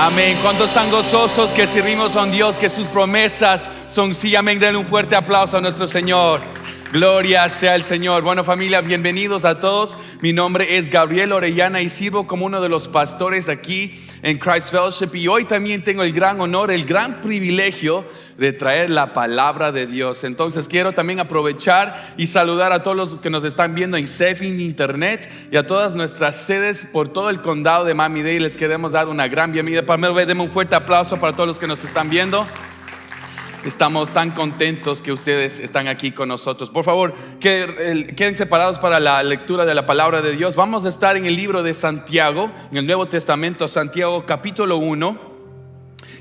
Amén. ¿Cuántos están gozosos que servimos a un Dios que sus promesas son sí? Amén. Denle un fuerte aplauso a nuestro Señor. Gloria sea el Señor. Bueno, familia, bienvenidos a todos. Mi nombre es Gabriel Orellana y sirvo como uno de los pastores aquí en Christ Fellowship. Y hoy también tengo el gran honor, el gran privilegio de traer la palabra de Dios. Entonces quiero también aprovechar y saludar a todos los que nos están viendo en Sefin Internet y a todas nuestras sedes por todo el condado de Miami-Dade. Les queremos dar una gran bienvenida. Primero, demos un fuerte aplauso para todos los que nos están viendo. Estamos tan contentos que ustedes están aquí con nosotros. Por favor, queden separados para la lectura de la palabra de Dios. Vamos a estar en el libro de Santiago, en el Nuevo Testamento, Santiago capítulo 1.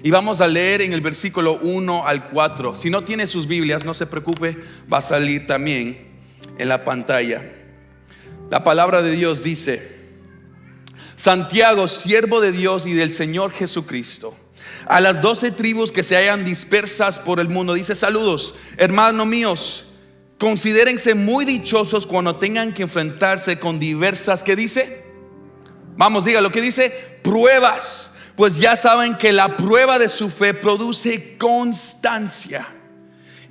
Y vamos a leer en el versículo 1 al 4. Si no tiene sus Biblias, no se preocupe, va a salir también en la pantalla. La palabra de Dios dice: Santiago, siervo de Dios y del Señor Jesucristo, a las 12 tribus que se hallan dispersas por el mundo, dice: saludos, hermanos míos. Considérense muy dichosos cuando tengan que enfrentarse con diversas, ¿qué dice? Vamos, diga lo que dice: pruebas. Pues ya saben que la prueba de su fe produce constancia,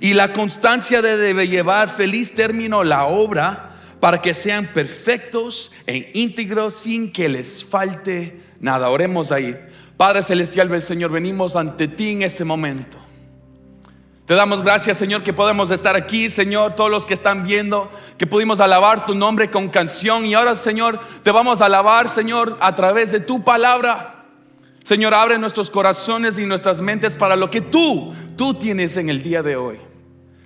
y la constancia debe llevar feliz término la obra, para que sean perfectos e íntegros sin que les falte nada. Oremos ahí. Padre celestial del Señor, venimos ante ti en este momento. Te damos gracias, Señor, que podemos estar aquí, Señor. Todos los que están viendo, que pudimos alabar tu nombre con canción. Y ahora, Señor, te vamos a alabar, Señor, a través de tu palabra. Señor, abre nuestros corazones y nuestras mentes para lo que tú tienes en el día de hoy.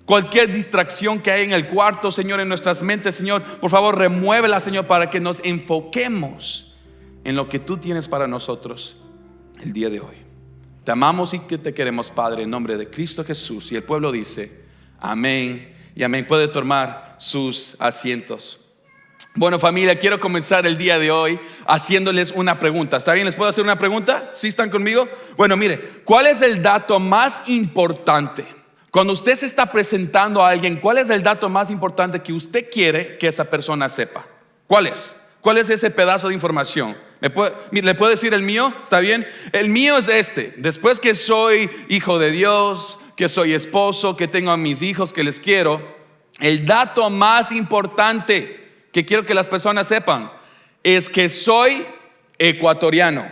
Cualquier distracción que hay en el cuarto, Señor, en nuestras mentes, Señor, por favor, remuévela, Señor, para que nos enfoquemos en lo que tú tienes para nosotros el día de hoy. Te amamos y que te queremos, Padre, en nombre de Cristo Jesús. Y el pueblo dice: amén y amén. Puede tomar sus asientos. Bueno, familia, quiero comenzar el día de hoy haciéndoles una pregunta. ¿Está bien? ¿Les puedo hacer una pregunta? ¿Sí están conmigo? Bueno, mire, ¿cuál es el dato más importante? Cuando usted se está presentando a alguien, ¿cuál es el dato más importante que usted quiere que esa persona sepa? ¿Cuál es? ¿Cuál es ese pedazo de información? ¿Le puedo decir el mío? ¿Está bien? El mío es este: después que soy hijo de Dios, que soy esposo, que tengo a mis hijos, que les quiero, el dato más importante que quiero que las personas sepan es que soy ecuatoriano.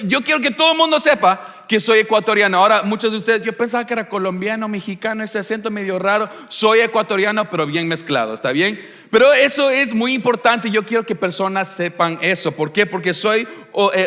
Yo quiero que todo el mundo sepa que soy ecuatoriano. Ahora, muchos de ustedes, yo pensaba que era colombiano, mexicano, ese acento medio raro. Soy ecuatoriano, pero bien mezclado, ¿está bien? Pero eso es muy importante. Yo quiero que personas sepan eso. ¿Por qué? Porque soy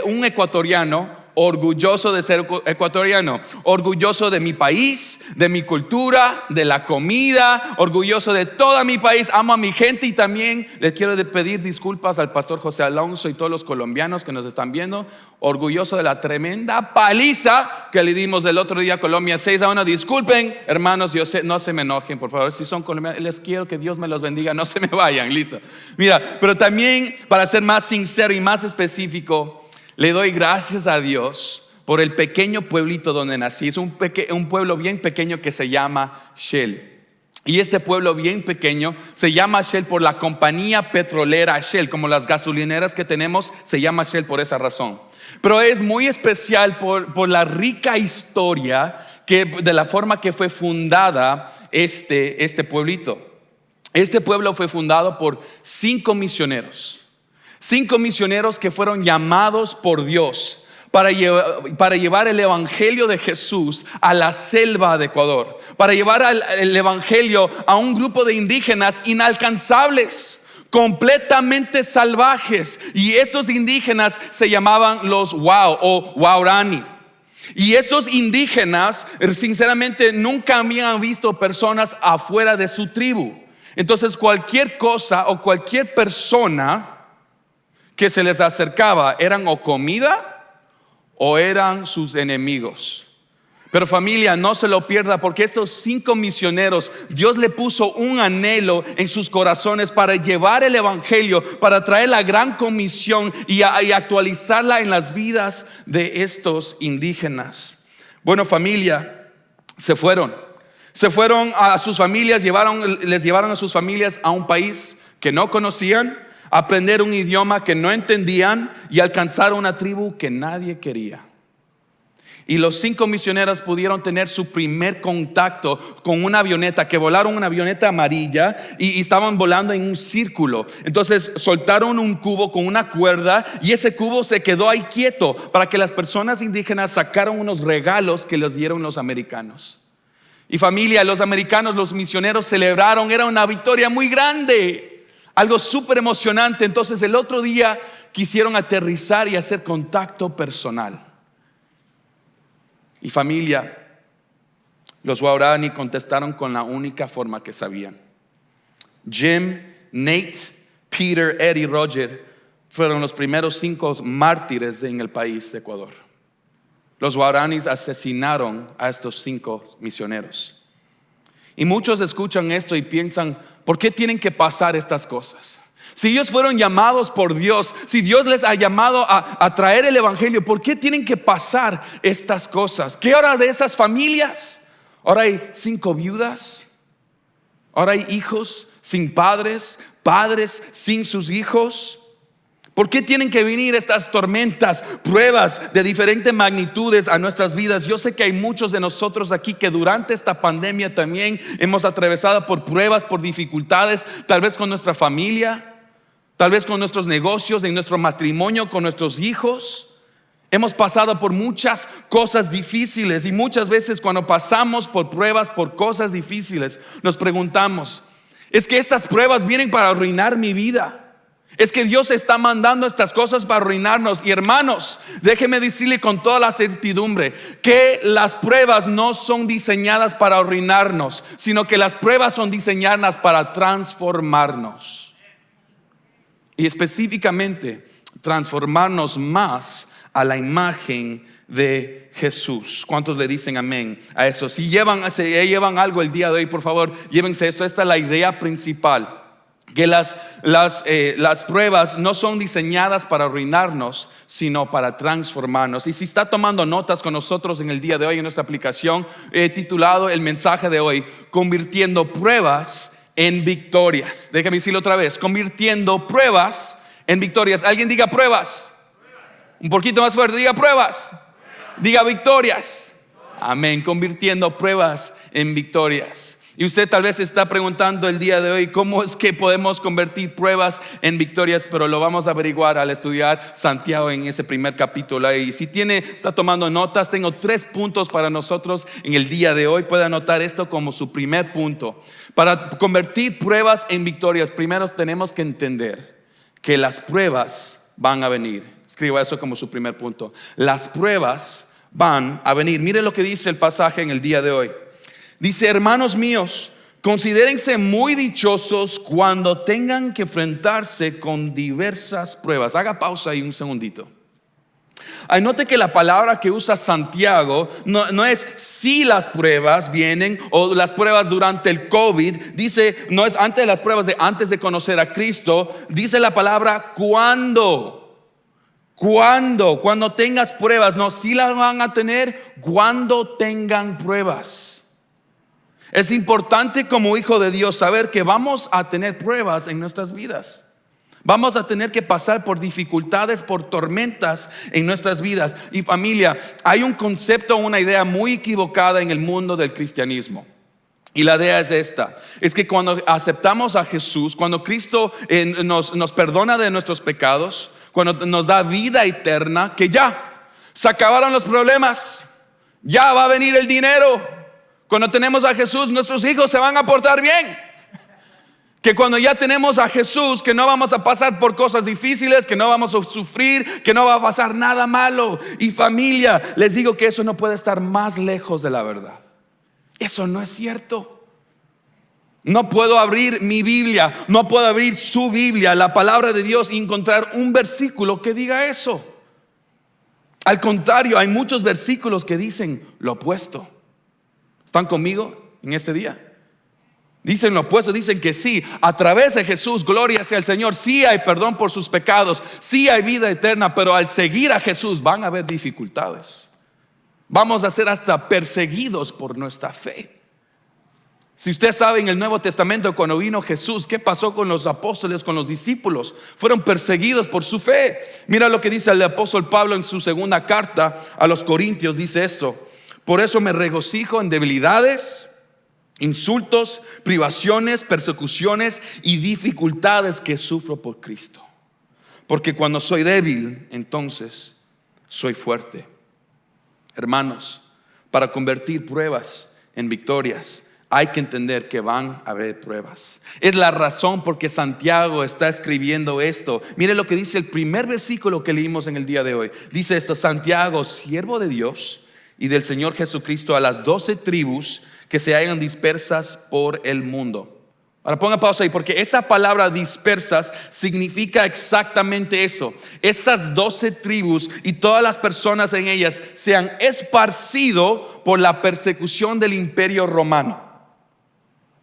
un ecuatoriano orgulloso de ser ecuatoriano, orgulloso de mi país, de mi cultura, de la comida, orgulloso de todo mi país. Amo a mi gente y también les quiero pedir disculpas al pastor José Alonso y todos los colombianos que nos están viendo. Orgulloso de la tremenda paliza que le dimos el otro día a Colombia 6-1. Disculpen, hermanos, yo sé, no se me enojen, por favor. Si son colombianos, les quiero que Dios me los bendiga, no se me vayan, listo. Mira, pero también, para ser más sincero y más específico, le doy gracias a Dios por el pequeño pueblito donde nací. Es un pueblo bien pequeño que se llama Shell. Y este pueblo bien pequeño se llama Shell por la compañía petrolera Shell. Como las gasolineras que tenemos, se llama Shell por esa razón. Pero es muy especial por la rica historia de la forma que fue fundada este pueblito. Este pueblo fue fundado por 5 misioneros. 5 misioneros que fueron llamados por Dios para llevar el evangelio de Jesús a la selva de Ecuador, para llevar el evangelio a un grupo de indígenas inalcanzables, completamente salvajes. Y estos indígenas se llamaban los Wao o Waorani. Y estos indígenas, sinceramente, nunca habían visto personas afuera de su tribu. Entonces, cualquier cosa o cualquier persona que se les acercaba eran o comida o eran sus enemigos. Pero familia, no se lo pierda, porque estos 5 misioneros, Dios le puso un anhelo en sus corazones para llevar el evangelio, para traer la gran comisión y actualizarla en las vidas de estos indígenas. Bueno, familia, se fueron a sus familias, les llevaron a sus familias a un país que no conocían, aprender un idioma que no entendían y alcanzar una tribu que nadie quería. Y los 5 misioneros pudieron tener su primer contacto con una avioneta, que volaron una avioneta amarilla y estaban volando en un círculo. Entonces soltaron un cubo con una cuerda y ese cubo se quedó ahí quieto para que las personas indígenas sacaran unos regalos que les dieron los americanos. Y familia, los americanos, los misioneros celebraron, era una victoria muy grande, algo súper emocionante. Entonces el otro día quisieron aterrizar y hacer contacto personal. Y familia, los Waorani contestaron con la única forma que sabían. Jim, Nate, Peter, Ed y Roger fueron los primeros 5 mártires en el país de Ecuador. Los Waoranis asesinaron a estos 5 misioneros. Y muchos escuchan esto y piensan, ¿por qué tienen que pasar estas cosas? Si ellos fueron llamados por Dios, si Dios les ha llamado a traer el evangelio, ¿por qué tienen que pasar estas cosas? ¿Qué hora de esas familias? Ahora hay 5 viudas, ahora hay hijos sin padres, padres sin sus hijos. ¿Por qué tienen que venir estas tormentas, pruebas de diferentes magnitudes a nuestras vidas? Yo sé que hay muchos de nosotros aquí que durante esta pandemia también hemos atravesado por pruebas, por dificultades, tal vez con nuestra familia, tal vez con nuestros negocios, en nuestro matrimonio, con nuestros hijos. Hemos pasado por muchas cosas difíciles y muchas veces cuando pasamos por pruebas, por cosas difíciles, nos preguntamos, ¿es que estas pruebas vienen para arruinar mi vida? ¿Es que Dios está mandando estas cosas para arruinarnos? Y hermanos, déjeme decirle con toda la certidumbre que las pruebas no son diseñadas para arruinarnos, sino que las pruebas son diseñadas para transformarnos. Y específicamente transformarnos más a la imagen de Jesús. ¿Cuántos le dicen amén a eso? Si llevan algo el día de hoy, por favor, llévense esto. Esta es la idea principal. Que las pruebas no son diseñadas para arruinarnos, sino para transformarnos. Y si está tomando notas con nosotros en el día de hoy en nuestra aplicación, he titulado el mensaje de hoy, convirtiendo pruebas en victorias. Déjame decirlo otra vez, convirtiendo pruebas en victorias. Alguien diga pruebas. Un poquito más fuerte, diga pruebas. Diga victorias. Amén, convirtiendo pruebas en victorias. Y usted tal vez se está preguntando el día de hoy, ¿cómo es que podemos convertir pruebas en victorias? Pero lo vamos a averiguar al estudiar Santiago en ese primer capítulo. Y si está tomando notas, tengo 3 puntos para nosotros en el día de hoy. Puede anotar esto como su primer punto. Para convertir pruebas en victorias, primero tenemos que entender que las pruebas van a venir. Escriba eso como su primer punto. Las pruebas van a venir. Mire lo que dice el pasaje en el día de hoy. Dice, hermanos míos, considérense muy dichosos cuando tengan que enfrentarse con diversas pruebas. Haga pausa ahí un segundito. Note que la palabra que usa Santiago no es si las pruebas vienen o las pruebas durante el COVID. Dice, no es antes de las pruebas de antes de conocer a Cristo. Dice la palabra cuando tengas pruebas. No, si las van a tener cuando tengan pruebas. Es importante como hijo de Dios saber que vamos a tener pruebas en nuestras vidas. Vamos a tener que pasar por dificultades, por tormentas en nuestras vidas. Y familia, hay un concepto, una idea muy equivocada en el mundo del cristianismo. Y la idea es esta, es que cuando aceptamos a Jesús, cuando Cristo nos perdona de nuestros pecados, cuando nos da vida eterna, que ya se acabaron los problemas, ya va a venir el dinero. Cuando tenemos a Jesús, nuestros hijos se van a portar bien. Que cuando ya tenemos a Jesús, que no vamos a pasar por cosas difíciles, que no vamos a sufrir, que no va a pasar nada malo. Y familia, les digo que eso no puede estar más lejos de la verdad. Eso no es cierto. No puedo abrir mi Biblia, no puedo abrir su Biblia, la palabra de Dios, y encontrar un versículo que diga eso. Al contrario, hay muchos versículos que dicen lo opuesto. ¿Están conmigo en este día? Dicen lo opuesto, dicen que sí, a través de Jesús, gloria sea al Señor, sí hay perdón por sus pecados, sí hay vida eterna, pero al seguir a Jesús van a haber dificultades. Vamos a ser hasta perseguidos por nuestra fe. Si usted sabe, en el Nuevo Testamento, cuando vino Jesús, ¿qué pasó con los apóstoles, con los discípulos? Fueron perseguidos por su fe. Mira lo que dice el apóstol Pablo en su segunda carta a los Corintios. Dice esto: por eso me regocijo en debilidades, insultos, privaciones, persecuciones y dificultades que sufro por Cristo. Porque cuando soy débil, entonces soy fuerte. Hermanos, para convertir pruebas en victorias, hay que entender que van a haber pruebas. Es la razón por que Santiago está escribiendo esto. Mire lo que dice el primer versículo que leímos en el día de hoy. Dice esto: Santiago, siervo de Dios y del Señor Jesucristo, a las 12 tribus que se hallan dispersas por el mundo. Ahora ponga pausa ahí, porque esa palabra dispersas significa exactamente eso. Esas 12 tribus y todas las personas en ellas se han esparcido por la persecución del imperio romano.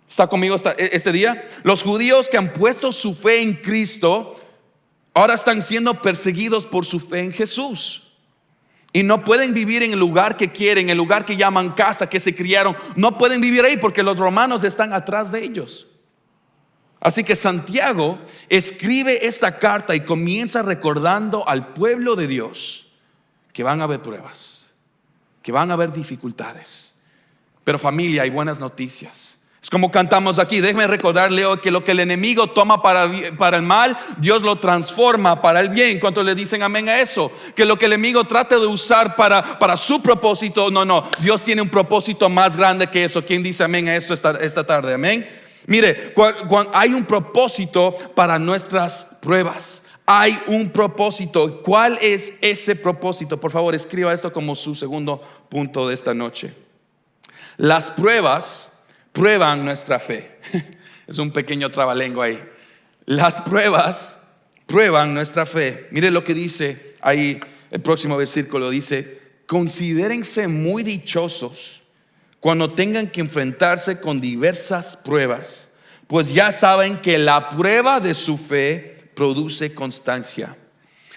¿Está conmigo este día? Los judíos que han puesto su fe en Cristo ahora están siendo perseguidos por su fe en Jesús. Y no pueden vivir en el lugar que quieren, el lugar que llaman casa, que se criaron. No pueden vivir ahí porque los romanos están atrás de ellos. Así que Santiago escribe esta carta y comienza recordando al pueblo de Dios que van a haber pruebas, que van a haber dificultades. Pero familia, hay buenas noticias. Es como cantamos aquí. Déjeme recordarle que lo que el enemigo toma para el mal, Dios lo transforma para el bien. ¿Cuántos le dicen amén a eso? Que lo que el enemigo trata de usar para su propósito, no, Dios tiene un propósito más grande que eso. ¿Quién dice amén a eso esta tarde? Amén. Mire, cuando hay un propósito para nuestras pruebas, hay un propósito. ¿Cuál es ese propósito? Por favor, escriba esto como su segundo punto de esta noche. Las pruebas prueban nuestra fe. Es un pequeño trabalengua ahí. Las pruebas prueban nuestra fe. Mire lo que dice ahí el próximo versículo. Dice: considérense muy dichosos cuando tengan que enfrentarse con diversas pruebas, pues ya saben que la prueba de su fe produce constancia.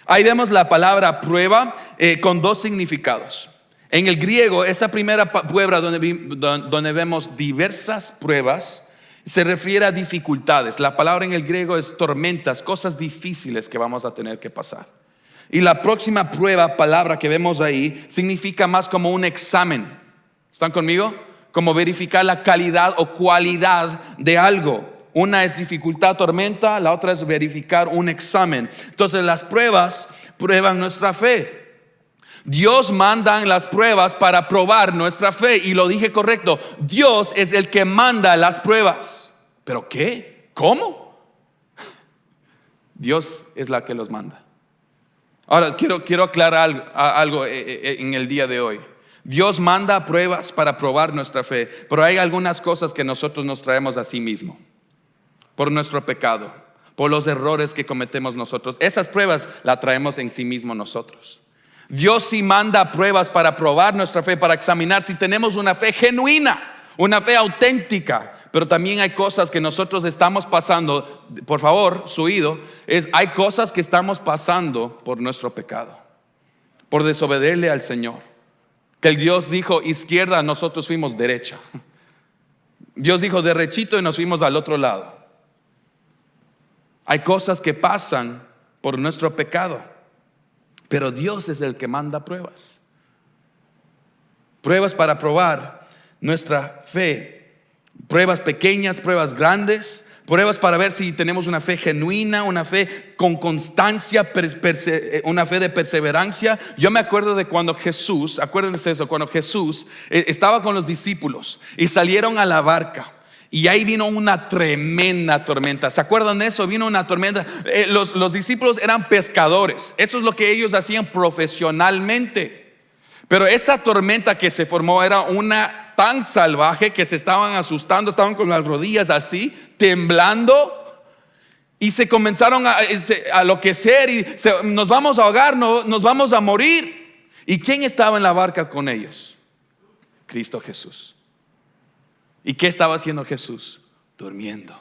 Ahí vemos la palabra prueba con dos significados. En el griego, esa primera prueba donde vemos diversas pruebas se refiere a dificultades. La palabra en el griego es tormentas, cosas difíciles que vamos a tener que pasar. Y la próxima palabra que vemos ahí, significa más como un examen. ¿Están conmigo? Como verificar la calidad o cualidad de algo. Una es dificultad, tormenta, la otra es verificar un examen. Entonces las pruebas prueban nuestra fe. Dios manda las pruebas para probar nuestra fe. Y lo dije correcto, Dios es el que manda las pruebas. ¿Pero qué? ¿Cómo? Dios es la que los manda. Ahora quiero aclarar algo en el día de hoy. Dios manda pruebas para probar nuestra fe, pero hay algunas cosas que nosotros nos traemos a sí mismo, por nuestro pecado, por los errores que cometemos nosotros. Esas pruebas las traemos en sí mismo nosotros. Dios sí manda pruebas para probar nuestra fe, para examinar si tenemos una fe genuina, una fe auténtica. Pero también hay cosas que nosotros estamos pasando. Por favor, su oído, hay cosas que estamos pasando por nuestro pecado, por desobedecerle al Señor. Que el Dios dijo izquierda, nosotros fuimos derecha. Dios dijo derechito y nos fuimos al otro lado. Hay cosas que pasan por nuestro pecado, pero Dios es el que manda pruebas. Pruebas para probar nuestra fe. Pruebas pequeñas, pruebas grandes. Pruebas para ver si tenemos una fe genuina, una fe con constancia, una fe de perseverancia. Yo me acuerdo de cuando Jesús, acuérdense de eso, cuando Jesús estaba con los discípulos y salieron a la barca. Y ahí vino una tremenda tormenta. ¿Se acuerdan de eso? Vino una tormenta. Los discípulos eran pescadores. Eso es lo que ellos hacían profesionalmente. Pero esa tormenta que se formó era una tan salvaje que se estaban asustando. Estaban con las rodillas así, temblando. Y se comenzaron a enloquecer y nos vamos a ahogar, nos vamos a morir. ¿Y quién estaba en la barca con ellos? Cristo Jesús. ¿Y qué estaba haciendo Jesús? Durmiendo.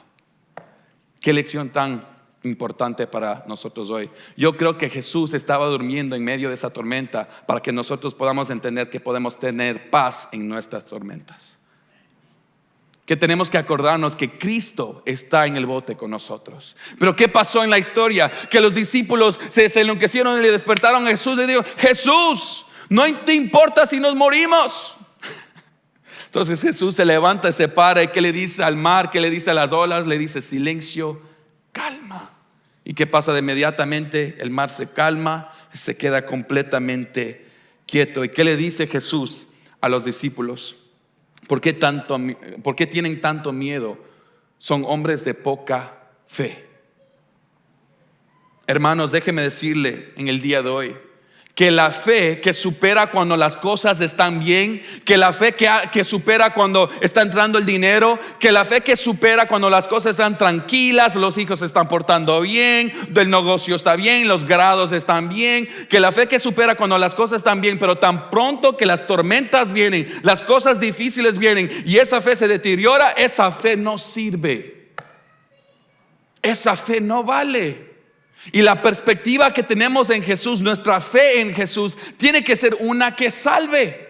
Qué lección tan importante para nosotros hoy. Yo creo que Jesús estaba durmiendo en medio de esa tormenta para que nosotros podamos entender que podemos tener paz en nuestras tormentas. que tenemos que acordarnos que Cristo está en el bote con nosotros. Pero ¿qué pasó en la historia? Que los discípulos se enloquecieron y le despertaron a Jesús. Le dijo: Jesús, no te importa si nos morimos. Entonces Jesús se levanta y se para. ¿Y qué le dice al mar? ¿Qué le dice a las olas? Le dice: silencio, calma. ¿Y qué pasa? De inmediatamente el mar se calma, se queda completamente quieto. ¿Y qué le dice Jesús a los discípulos? ¿Por qué tienen tanto miedo? Son hombres de poca fe. Hermanos, déjeme decirle en el día de hoy que la fe que supera cuando las cosas están bien, que la fe que supera cuando está entrando el dinero, que la fe que supera cuando las cosas están tranquilas, los hijos se están portando bien, el negocio está bien, los grados están bien, que la fe que supera cuando las cosas están bien, pero tan pronto que las tormentas vienen, las cosas difíciles vienen y esa fe se deteriora, esa fe no sirve, esa fe no vale. Y la perspectiva que tenemos en Jesús, nuestra fe en Jesús, tiene que ser una que salve,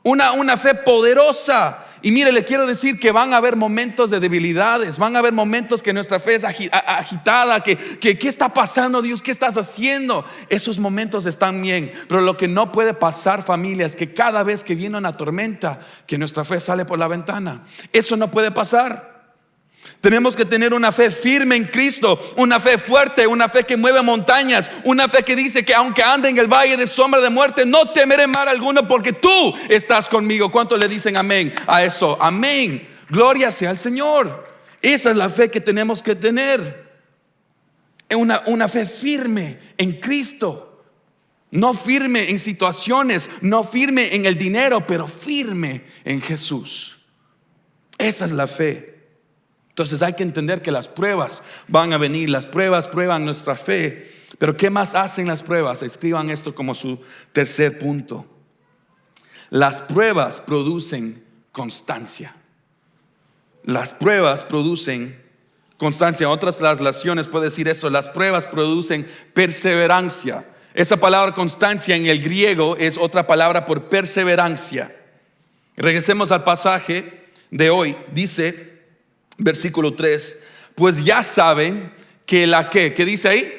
una fe poderosa. Y mire, le quiero decir que van a haber momentos de debilidades, van a haber momentos que nuestra fe es agitada, que ¿qué está pasando, Dios? ¿Qué estás haciendo? Esos momentos están bien, pero lo que no puede pasar, familia, es que cada vez que viene una tormenta, que nuestra fe sale por la ventana. Eso no puede pasar. Tenemos que tener una fe firme en Cristo, una fe fuerte, una fe que mueve montañas, una fe que dice que aunque ande en el valle de sombra de muerte, no temeré mal alguno porque tú estás conmigo. ¿Cuántos le dicen amén a eso? Amén. Gloria sea al Señor. Esa es la fe que tenemos que tener. Una fe firme en Cristo. No firme en situaciones, no firme en el dinero, pero firme en Jesús. Esa es la fe. Entonces hay que entender que las pruebas van a venir, las pruebas prueban nuestra fe. Pero ¿qué más hacen las pruebas? Escriban esto como su tercer punto. Las pruebas producen constancia. Las pruebas producen constancia. Otras translaciones puede decir eso. Las pruebas producen perseverancia. Esa palabra constancia en el griego es otra palabra por perseverancia. Regresemos al pasaje de hoy. Dice versículo 3, pues ya saben que ¿qué dice ahí?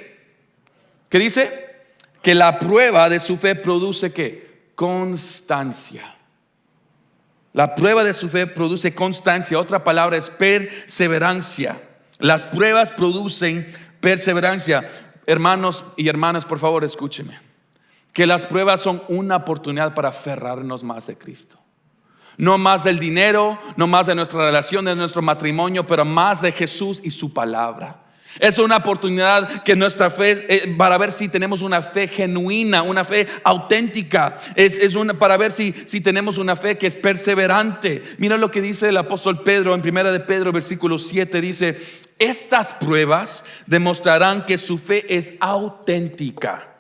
¿Qué dice? Que la prueba de su fe produce ¿qué? Constancia. La prueba de su fe produce constancia. Otra palabra es perseverancia. Las pruebas producen perseverancia. Hermanos y hermanas, por favor, escúcheme. Que las pruebas son una oportunidad para aferrarnos más de Cristo. No más del dinero, no más de nuestra relación, de nuestro matrimonio, pero más de Jesús y su palabra. Es una oportunidad que nuestra fe, para ver si tenemos una fe genuina, una fe auténtica. Para ver si tenemos una fe que es perseverante. Mira lo que dice el apóstol Pedro en 1 de Pedro versículo 7. Dice: estas pruebas demostrarán que su fe es auténtica,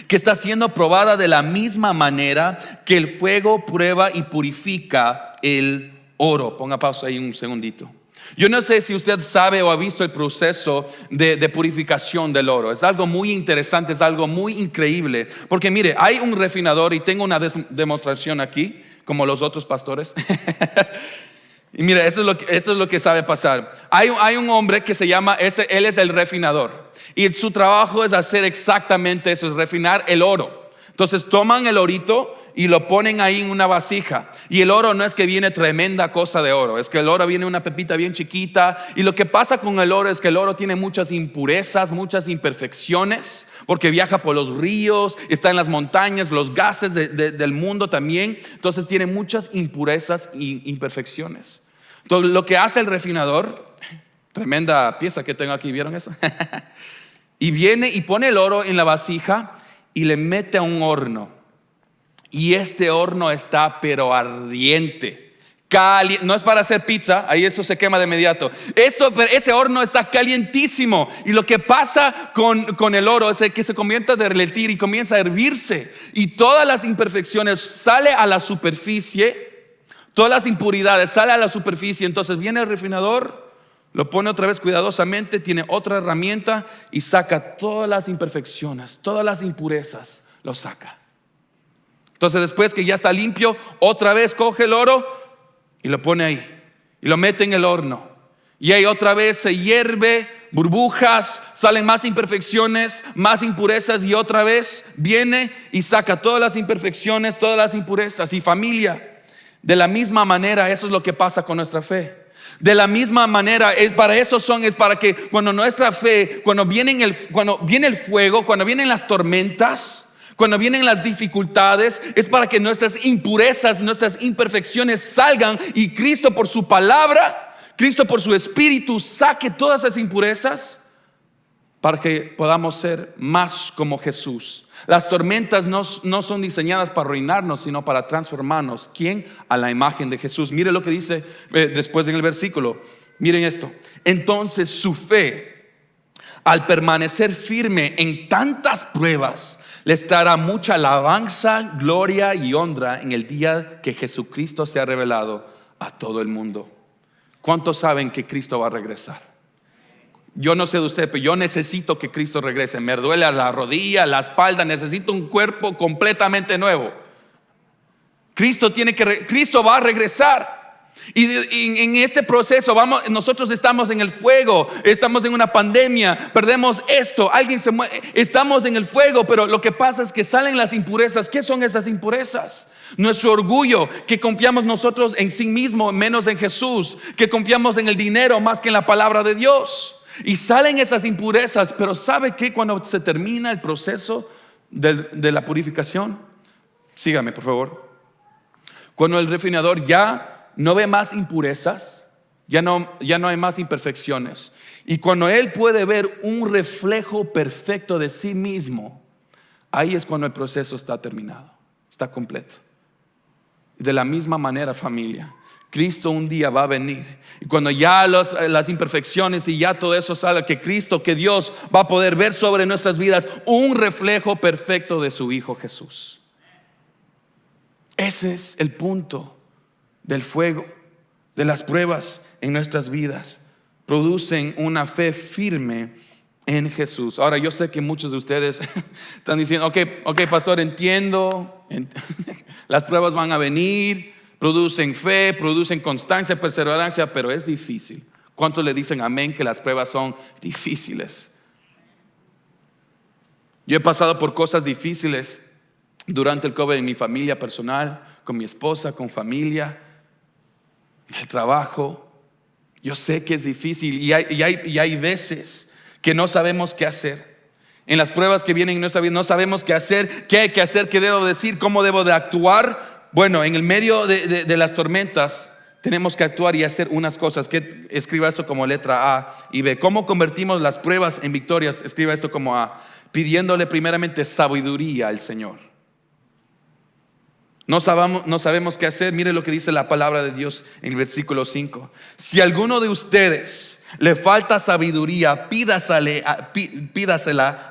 que está siendo probada de la misma manera que el fuego prueba y purifica el oro. Ponga pausa ahí un segundito. Yo no sé si usted sabe o ha visto el proceso de purificación del oro. Es algo muy interesante, es algo muy increíble. Porque mire, hay un refinador y tengo una demostración aquí, como los otros pastores. Y mira, esto es lo que sabe pasar. Hay un hombre que se llama, él es el refinador. Y su trabajo es hacer exactamente eso, es refinar el oro. Entonces toman el orito y lo ponen ahí en una vasija. Y el oro no es que viene tremenda cosa de oro, es que el oro viene una pepita bien chiquita. Y lo que pasa con el oro es que el oro tiene muchas impurezas, muchas imperfecciones, porque viaja por los ríos, está en las montañas, los gases del mundo también. Entonces tiene muchas impurezas e imperfecciones. Entonces lo que hace el refinador, tremenda pieza que tengo aquí, ¿vieron eso? Y viene y pone el oro en la vasija y le mete a un horno. Y este horno está pero ardiente, no es para hacer pizza, ahí eso se quema de inmediato. Ese horno está calientísimo. Y lo que pasa con el oro es que se comienza a derretir y comienza a hervirse. Y todas las imperfecciones salen a la superficie, todas las impuridades salen a la superficie. Entonces viene el refinador, lo pone otra vez cuidadosamente, tiene otra herramienta y saca todas las imperfecciones, todas las impurezas, lo saca. Entonces después que ya está limpio, otra vez coge el oro y lo pone ahí. y lo mete en el horno. Y ahí otra vez se hierve, burbujas, salen más imperfecciones, más impurezas, y otra vez viene y saca todas las imperfecciones, todas las impurezas. Y familia, de la misma manera, eso es lo que pasa con nuestra fe. De la misma manera, es para que cuando nuestra fe, cuando viene el fuego, cuando vienen las tormentas, cuando vienen las dificultades, es para que nuestras impurezas, nuestras imperfecciones salgan, y Cristo por su palabra, Cristo por su Espíritu saque todas esas impurezas para que podamos ser más como Jesús. Las tormentas no son diseñadas para arruinarnos, sino para transformarnos. ¿Quién? A la imagen de Jesús. Mire lo que dice después en el versículo. Miren esto. Entonces su fe, al permanecer firme en tantas pruebas, les dará mucha alabanza, gloria y honra en el día que Jesucristo sea revelado a todo el mundo. ¿Cuántos saben que Cristo va a regresar? Yo no sé de usted, pero yo necesito que Cristo regrese. Me duele la rodilla, la espalda, necesito un cuerpo completamente nuevo. Cristo va a regresar. Y en ese proceso nosotros estamos en el fuego, estamos en una pandemia, perdemos esto, alguien se muere, estamos en el fuego, pero lo que pasa es que salen las impurezas. ¿Qué son esas impurezas? Nuestro orgullo, que confiamos nosotros en sí mismo menos en Jesús, que confiamos en el dinero más que en la palabra de Dios. Y salen esas impurezas, pero ¿sabe qué? Cuando se termina el proceso de la purificación, sígame por favor, cuando el refinador ya no ve más impurezas, ya no hay más imperfecciones, y cuando él puede ver un reflejo perfecto de sí mismo, ahí es cuando el proceso está terminado, está completo. De la misma manera, familia, Cristo un día va a venir, y cuando ya las imperfecciones y ya todo eso salga, que Dios va a poder ver sobre nuestras vidas un reflejo perfecto de su Hijo Jesús. Ese es el punto del fuego, de las pruebas en nuestras vidas. Producen una fe firme en Jesús. Ahora yo sé que muchos de ustedes están diciendo, ok, pastor, entiendo. Las pruebas van a venir, producen fe, producen constancia, perseverancia, pero es difícil. ¿Cuántos le dicen amén que las pruebas son difíciles? Yo he pasado por cosas difíciles durante el COVID en mi familia personal, con mi esposa, con familia, en el trabajo. Yo sé que es difícil y hay veces que no sabemos qué hacer. En las pruebas que vienen en nuestra vida no sabemos qué hacer, qué hay que hacer, qué debo decir, cómo debo de actuar. Bueno, en el medio de las tormentas tenemos que actuar y hacer unas cosas. Que escriba esto como letra A y B. ¿Cómo convertimos las pruebas en victorias? Escriba esto como A. Pidiéndole primeramente sabiduría al Señor. No sabemos qué hacer. Mire lo que dice la palabra de Dios en el versículo 5. Si a alguno de ustedes le falta sabiduría, pídasela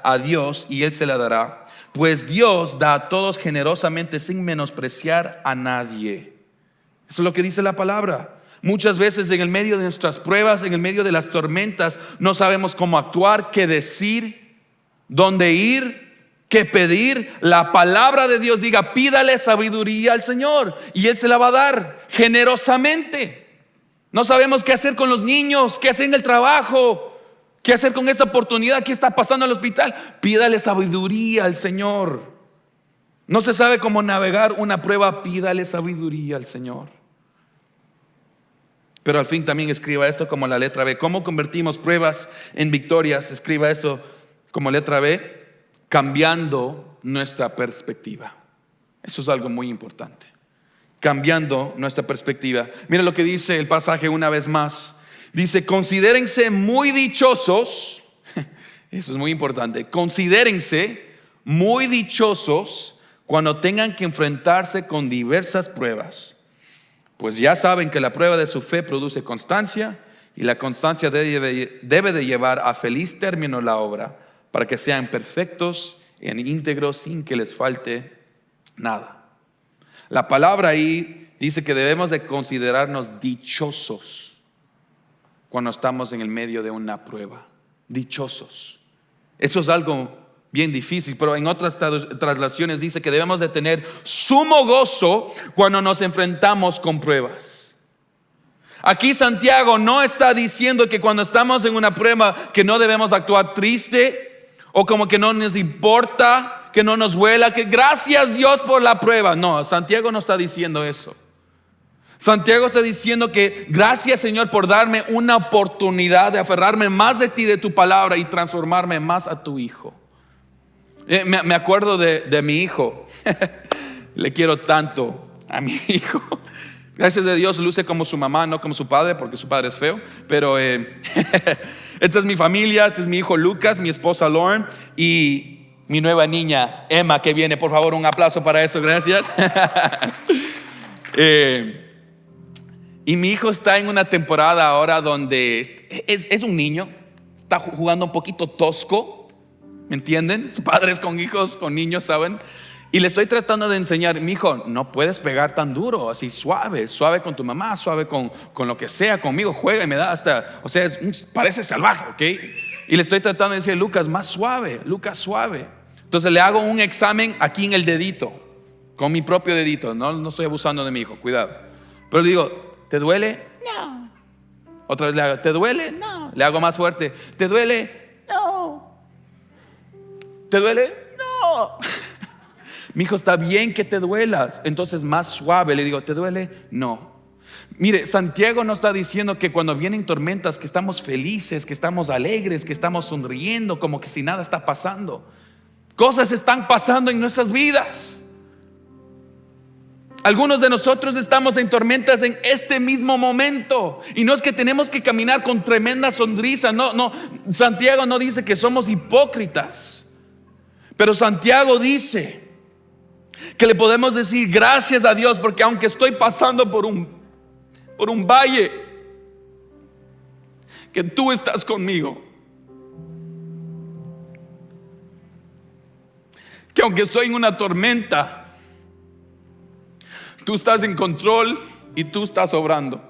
a Dios y Él se la dará. Pues Dios da a todos generosamente sin menospreciar a nadie. Eso es lo que dice la palabra. Muchas veces en el medio de nuestras pruebas, en el medio de las tormentas, no sabemos cómo actuar, qué decir, dónde ir, qué pedir. La palabra de Dios diga, pídale sabiduría al Señor y Él se la va a dar generosamente. No sabemos qué hacer con los niños, qué hacer en el trabajo, qué hacer con esa oportunidad, qué está pasando en el hospital. Pídale sabiduría al Señor. No se sabe cómo navegar una prueba, pídale sabiduría al Señor. Pero al fin también escriba esto como la letra B. ¿Cómo convertimos pruebas en victorias? Escriba eso como letra B. Cambiando nuestra perspectiva. Eso es algo muy importante. Cambiando nuestra perspectiva. Mira lo que dice el pasaje una vez más. Dice, considérense muy dichosos. Eso es muy importante. Considérense muy dichosos cuando tengan que enfrentarse con diversas pruebas. Pues ya saben que la prueba de su fe produce constancia, y la constancia debe de llevar a feliz término la obra, para que sean perfectos y íntegros sin que les falte nada. La palabra ahí dice que debemos de considerarnos dichosos cuando estamos en el medio de una prueba. Dichosos. Eso es algo bien difícil, pero en otras traslaciones dice que debemos de tener sumo gozo cuando nos enfrentamos con pruebas. Aquí Santiago no está diciendo que cuando estamos en una prueba que no debemos actuar triste o como que no nos importa, que no nos duela, que gracias Dios por la prueba. No, Santiago no está diciendo eso. Santiago está diciendo que gracias Señor por darme una oportunidad de aferrarme más de ti, de tu palabra y transformarme más a tu hijo. Me acuerdo de mi hijo. Le quiero tanto a mi hijo. Gracias a Dios luce como su mamá, no como su padre, porque su padre es feo. Pero esta es mi familia, este es mi hijo Lucas, mi esposa Lauren y mi nueva niña Emma que viene. Por favor, un aplauso para eso, gracias. Y mi hijo está en una temporada ahora donde es un niño, está jugando un poquito tosco, ¿me entienden? Padres con hijos, con niños, ¿saben? Y le estoy tratando de enseñar, mi hijo, no puedes pegar tan duro, así suave, suave con tu mamá, suave con lo que sea, conmigo juega y me da hasta, o sea, parece salvaje, ¿ok? Y le estoy tratando de decir, Lucas, más suave, Lucas, suave. Entonces le hago un examen aquí en el dedito, con mi propio dedito, no estoy abusando de mi hijo, cuidado. Pero le digo, ¿te duele? No. Otra vez le hago, ¿te duele? No. Le hago más fuerte, ¿te duele? No. ¿Te duele? No. Mi hijo, está bien que te duelas. Entonces más suave le digo, ¿te duele? No. Mire, Santiago no está diciendo que cuando vienen tormentas que estamos felices, que estamos alegres, que estamos sonriendo, como que si nada está pasando. Cosas están pasando en nuestras vidas. Algunos de nosotros estamos en tormentas en este mismo momento. Y no es que tenemos que caminar con tremenda sonrisa. No, Santiago no dice que somos hipócritas. Pero Santiago dice que le podemos decir gracias a Dios, porque aunque estoy pasando por un valle, que tú estás conmigo. Que aunque estoy en una tormenta, tú estás en control y tú estás obrando.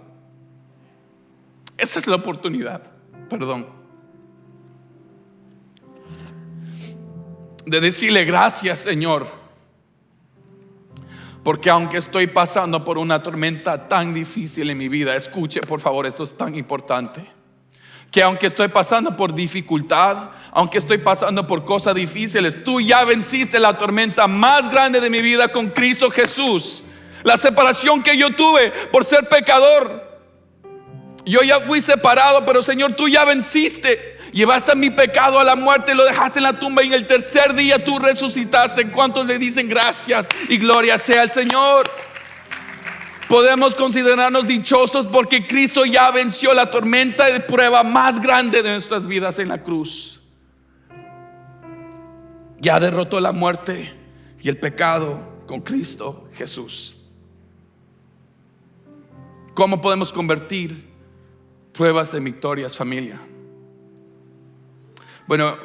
Esa es la oportunidad, de decirle gracias, Señor, porque aunque estoy pasando por una tormenta tan difícil en mi vida, escuche por favor, esto es tan importante, que aunque estoy pasando por dificultad, aunque estoy pasando por cosas difíciles, tú ya venciste la tormenta más grande de mi vida con Cristo Jesús. La separación que yo tuve por ser pecador, yo ya fui separado, pero Señor, tú ya venciste. Llevaste mi pecado a la muerte, lo dejaste en la tumba y en el tercer día tú resucitaste. ¿Cuántos le dicen gracias y gloria sea al Señor? Podemos considerarnos dichosos porque Cristo ya venció la tormenta de prueba más grande de nuestras vidas en la cruz. Ya derrotó la muerte y el pecado con Cristo Jesús. ¿Cómo podemos convertir pruebas en victorias, familia? Bueno,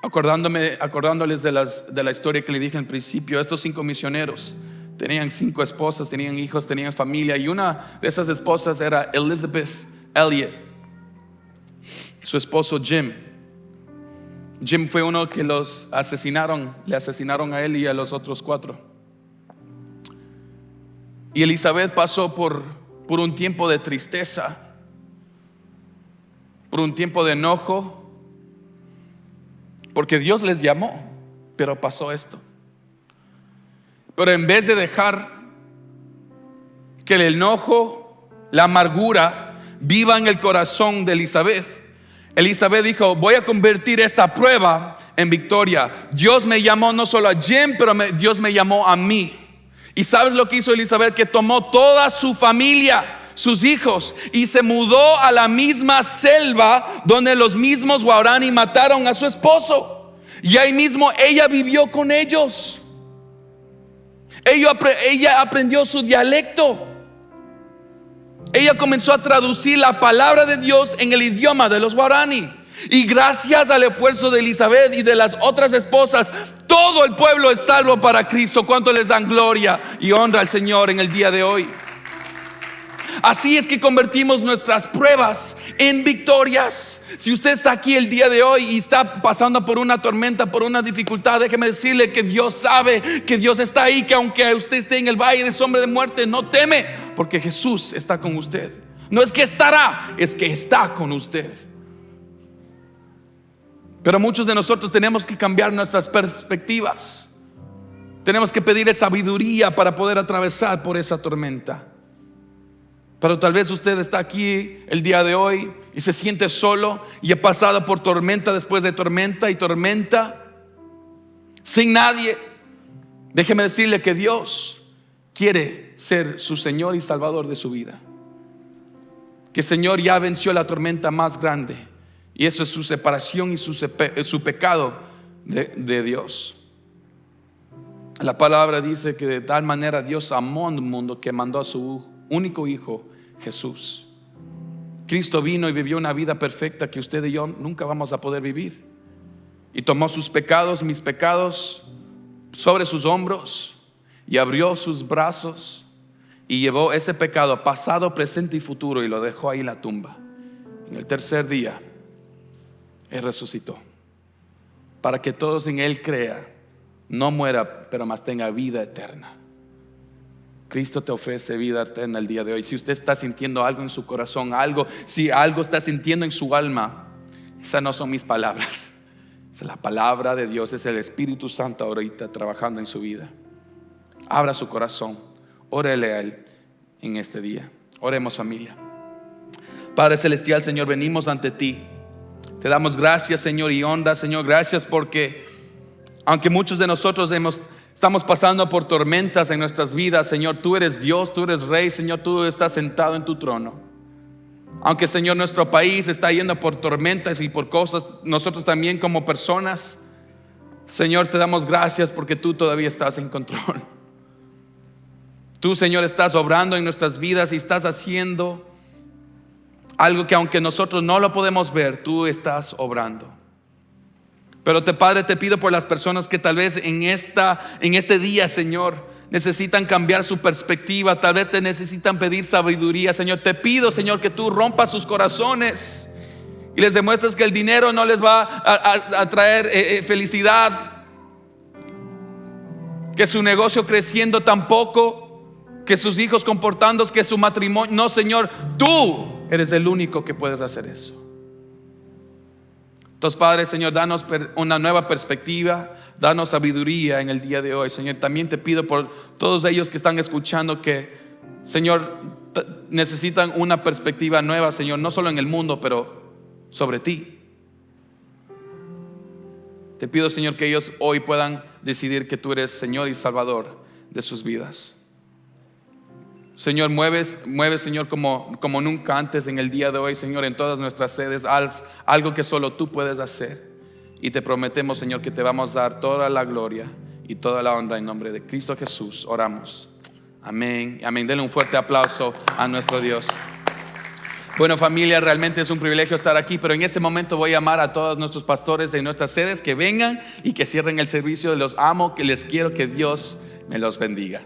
acordándoles de la historia que le dije al principio, estos 5 misioneros tenían 5 esposas, tenían hijos, tenían familia, y una de esas esposas era Elizabeth Elliot. Su esposo Jim fue uno que los asesinaron, le asesinaron a él y a los otros 4. Y Elizabeth pasó por un tiempo de tristeza, por un tiempo de enojo, porque Dios les llamó, pero pasó esto. Pero en vez de dejar que el enojo, la amargura viva en el corazón de Elizabeth dijo, voy a convertir esta prueba en victoria. Dios me llamó no solo a Jim, pero Dios me llamó a mí. ¿Y sabes lo que hizo Elizabeth? Que tomó toda su familia, sus hijos, y se mudó a la misma selva donde los mismos Guarani mataron a su esposo. Y ahí mismo ella vivió con ellos. Ella aprendió su dialecto. Ella comenzó a traducir la palabra de Dios en el idioma de los Guarani. Y gracias al esfuerzo de Elizabeth y de las otras esposas, todo el pueblo es salvo para Cristo. ¿Cuánto les dan gloria y honra al Señor en el día de hoy? Así es que convertimos nuestras pruebas en victorias. Si usted está aquí el día de hoy y está pasando por una tormenta, por una dificultad, déjeme decirle que Dios sabe, que Dios está ahí, que aunque usted esté en el valle de sombra de muerte, no teme, porque Jesús está con usted. No es que estará, es que está con usted. Pero muchos de nosotros tenemos que cambiar nuestras perspectivas. Tenemos que pedirle sabiduría para poder atravesar por esa tormenta. Pero tal vez usted está aquí el día de hoy y se siente solo y ha pasado por tormenta después de tormenta y tormenta sin nadie. Déjeme decirle que Dios quiere ser su Señor y Salvador de su vida. Que el Señor ya venció la tormenta más grande, y eso es su separación y su pecado de Dios. La palabra dice que de tal manera Dios amó al mundo que mandó a su único hijo, Jesús. Cristo vino y vivió una vida perfecta que usted y yo nunca vamos a poder vivir, y tomó sus pecados, mis pecados, sobre sus hombros, y abrió sus brazos y llevó ese pecado pasado, presente y futuro, y lo dejó ahí en la tumba. En el tercer día Él resucitó para que todos en Él crean, no muera, pero más tenga vida eterna. Cristo te ofrece vida eterna el día de hoy. Si usted está sintiendo algo en su corazón, si algo está sintiendo en su alma, esas no son mis palabras, es la palabra de Dios, es el Espíritu Santo ahorita trabajando en su vida. Abra su corazón, órele a Él en este día. Oremos, familia. Padre celestial, Señor, venimos ante ti. Te damos gracias, Señor, y honra, Señor. Gracias porque aunque muchos de nosotros estamos pasando por tormentas en nuestras vidas, Señor, tú eres Dios, tú eres Rey, Señor, tú estás sentado en tu trono. Aunque, Señor, nuestro país está yendo por tormentas y por cosas, nosotros también como personas, Señor, te damos gracias porque tú todavía estás en control. Tú, Señor, estás obrando en nuestras vidas y estás haciendo algo que aunque nosotros no lo podemos ver, tú estás obrando. Pero Padre, te pido por las personas que tal vez en este día, Señor, necesitan cambiar su perspectiva, tal vez te necesitan pedir sabiduría, Señor. Te pido, Señor, que tú rompas sus corazones y les demuestres que el dinero no les va a traer felicidad, que su negocio creciendo tampoco, que sus hijos comportándose, que su matrimonio. No, Señor, tú eres el único que puedes hacer eso. Entonces, Padre, Señor, danos una nueva perspectiva, danos sabiduría en el día de hoy, Señor. También te pido por todos ellos que están escuchando que, Señor, necesitan una perspectiva nueva, Señor, no solo en el mundo, pero sobre ti. Te pido, Señor, que ellos hoy puedan decidir que tú eres Señor y Salvador de sus vidas. Señor, mueve, Señor, como nunca antes en el día de hoy, Señor, en todas nuestras sedes. Haz algo que solo tú puedes hacer. Y te prometemos, Señor, que te vamos a dar toda la gloria y toda la honra en nombre de Cristo Jesús. Oramos. Amén. Amén. Denle un fuerte aplauso a nuestro Dios. Bueno, familia, realmente es un privilegio estar aquí, pero en este momento voy a llamar a todos nuestros pastores de nuestras sedes que vengan y que cierren el servicio. Los amo, que les quiero, que Dios me los bendiga.